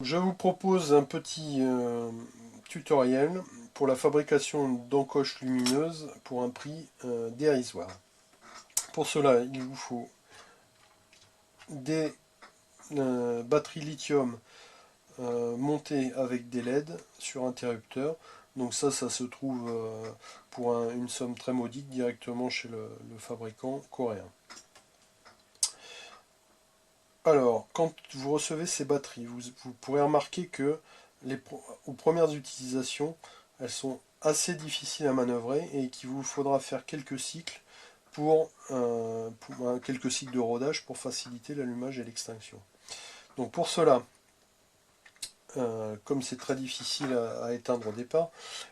Je vous propose un petit tutoriel pour la fabrication d'encoches lumineuses pour un prix dérisoire. Pour cela, il vous faut des batteries lithium montées avec des LED sur interrupteur. Donc ça se trouve pour une somme très modique directement chez le fabricant coréen. Alors, quand vous recevez ces batteries, vous pourrez remarquer que aux premières utilisations, elles sont assez difficiles à manœuvrer et qu'il vous faudra faire quelques cycles quelques cycles de rodage pour faciliter l'allumage et l'extinction. Donc pour cela, comme c'est très difficile à éteindre au départ,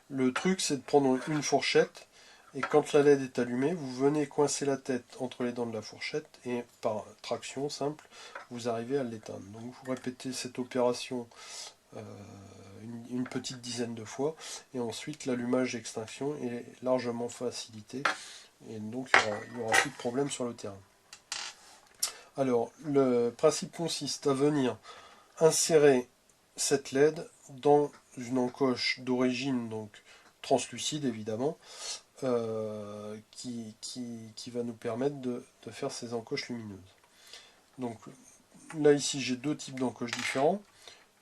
le truc c'est de prendre une fourchette et quand la LED est allumée, vous venez coincer la tête entre les dents de la fourchette et par traction simple, vous arrivez à l'éteindre. Donc vous répétez cette opération une petite dizaine de fois et ensuite l'allumage et extinction est largement facilité et donc il n'y aura plus de problème sur le terrain. Alors le principe consiste à venir insérer cette LED dans une encoche d'origine donc translucide évidemment qui va nous permettre de faire ces encoches lumineuses. Donc là ici j'ai deux types d'encoches différents,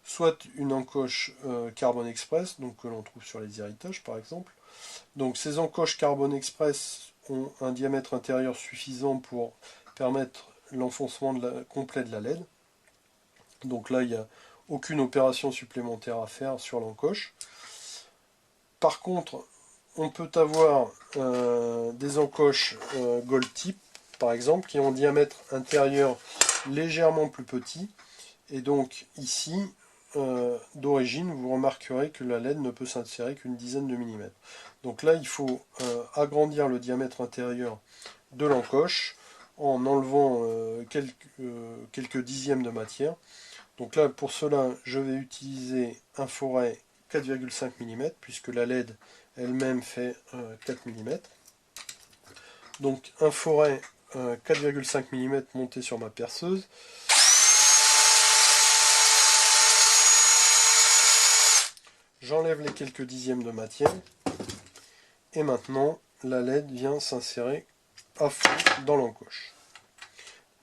soit une encoche Carbon Express, donc que l'on trouve sur les héritages par exemple. Donc ces encoches Carbon Express ont un diamètre intérieur suffisant pour permettre l'enfoncement complet de la LED. Donc là il n'y a aucune opération supplémentaire à faire sur l'encoche. Par contre, on peut avoir des encoches Gold Tip, par exemple, qui ont un diamètre intérieur légèrement plus petit. Et donc ici, d'origine, vous remarquerez que la LED ne peut s'insérer qu'une dizaine de millimètres. Donc là, il faut agrandir le diamètre intérieur de l'encoche en enlevant quelques dixièmes de matière. Donc là, pour cela, je vais utiliser un forêt 4,5 mm, puisque la LED elle-même fait 4 mm. Donc un forêt 4,5 mm monté sur ma perceuse. J'enlève les quelques dixièmes de matière. Et maintenant, la LED vient s'insérer à fond dans l'encoche.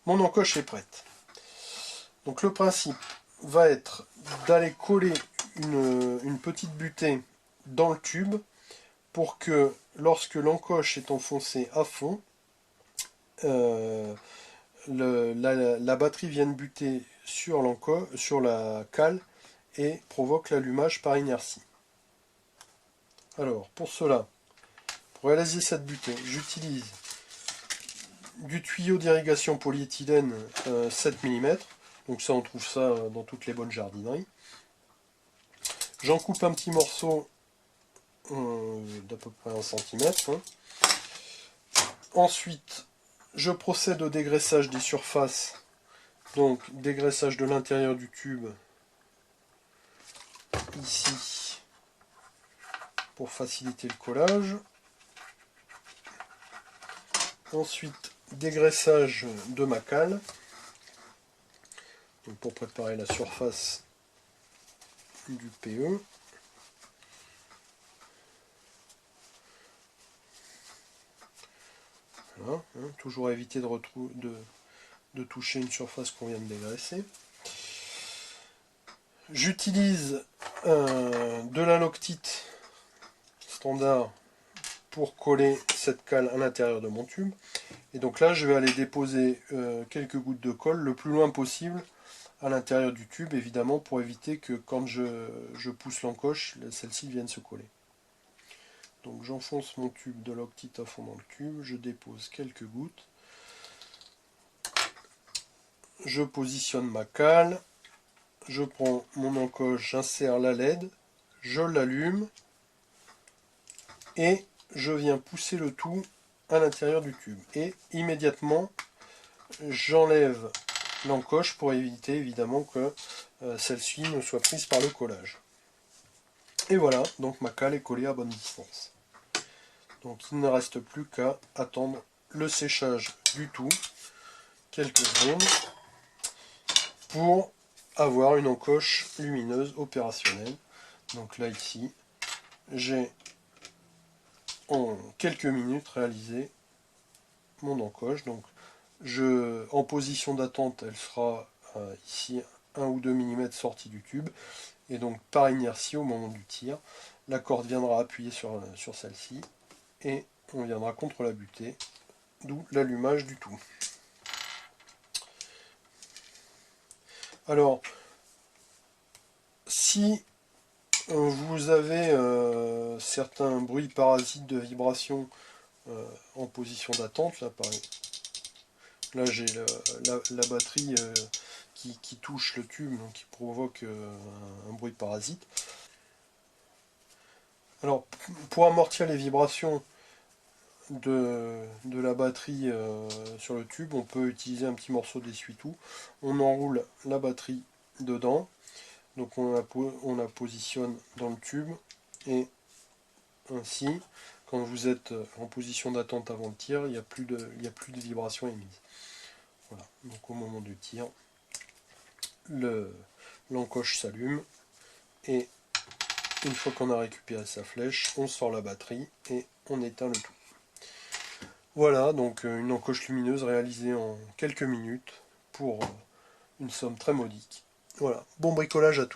Mon encoche est prête. Donc le principe va être d'aller coller une petite butée dans le tube pour que lorsque l'encoche est enfoncée à fond, la batterie vienne buter sur la cale et provoque l'allumage par inertie. Alors pour cela, pour réaliser cette butée, j'utilise du tuyau d'irrigation polyéthylène 7 mm, donc ça on trouve ça dans toutes les bonnes jardineries. J'en coupe un petit morceau d'à peu près 1 cm. Ensuite, je procède au dégraissage des surfaces, donc dégraissage de l'intérieur du tube, ici, pour faciliter le collage. Ensuite, dégraissage de ma cale, donc pour préparer la surface du PE. Voilà, hein, toujours éviter de toucher une surface qu'on vient de dégraisser. J'utilise de la Loctite standard pour coller cette cale à l'intérieur de mon tube. Et donc là, je vais aller déposer quelques gouttes de colle le plus loin possible à l'intérieur du tube, évidemment, pour éviter que quand je pousse l'encoche, celle-ci vienne se coller. Donc j'enfonce mon tube de Loctite à fond dans le tube, je dépose quelques gouttes, je positionne ma cale, je prends mon encoche, j'insère la LED, je l'allume et je viens pousser le tout à l'intérieur du tube. Et immédiatement, j'enlève l'encoche pour éviter évidemment que celle-ci ne soit prise par le collage. Et voilà, donc ma cale est collée à bonne distance. Donc il ne reste plus qu'à attendre le séchage du tout, quelques secondes, pour avoir une encoche lumineuse opérationnelle. Donc là ici, j'ai en quelques minutes réalisé mon encoche. Donc en position d'attente, elle sera ici 1 ou 2 mm sortie du tube. Et donc par inertie, au moment du tir, la corde viendra appuyer sur celle-ci et on viendra contre la butée, d'où l'allumage du tout. Alors, si vous avez certains bruits parasites de vibration en position d'attente, là j'ai la batterie qui touche le tube, donc qui provoque un bruit parasite. Alors, pour amortir les vibrations de la batterie sur le tube, on peut utiliser un petit morceau d'essuie-tout. On enroule la batterie dedans, donc on la positionne dans le tube, et ainsi, quand vous êtes en position d'attente avant le tir, il n'y a plus de vibration émise. Voilà. Donc au moment du tir, l'encoche s'allume, et une fois qu'on a récupéré sa flèche, on sort la batterie et on éteint le tout. Voilà, donc une encoche lumineuse réalisée en quelques minutes pour une somme très modique. Voilà, bon bricolage à tous.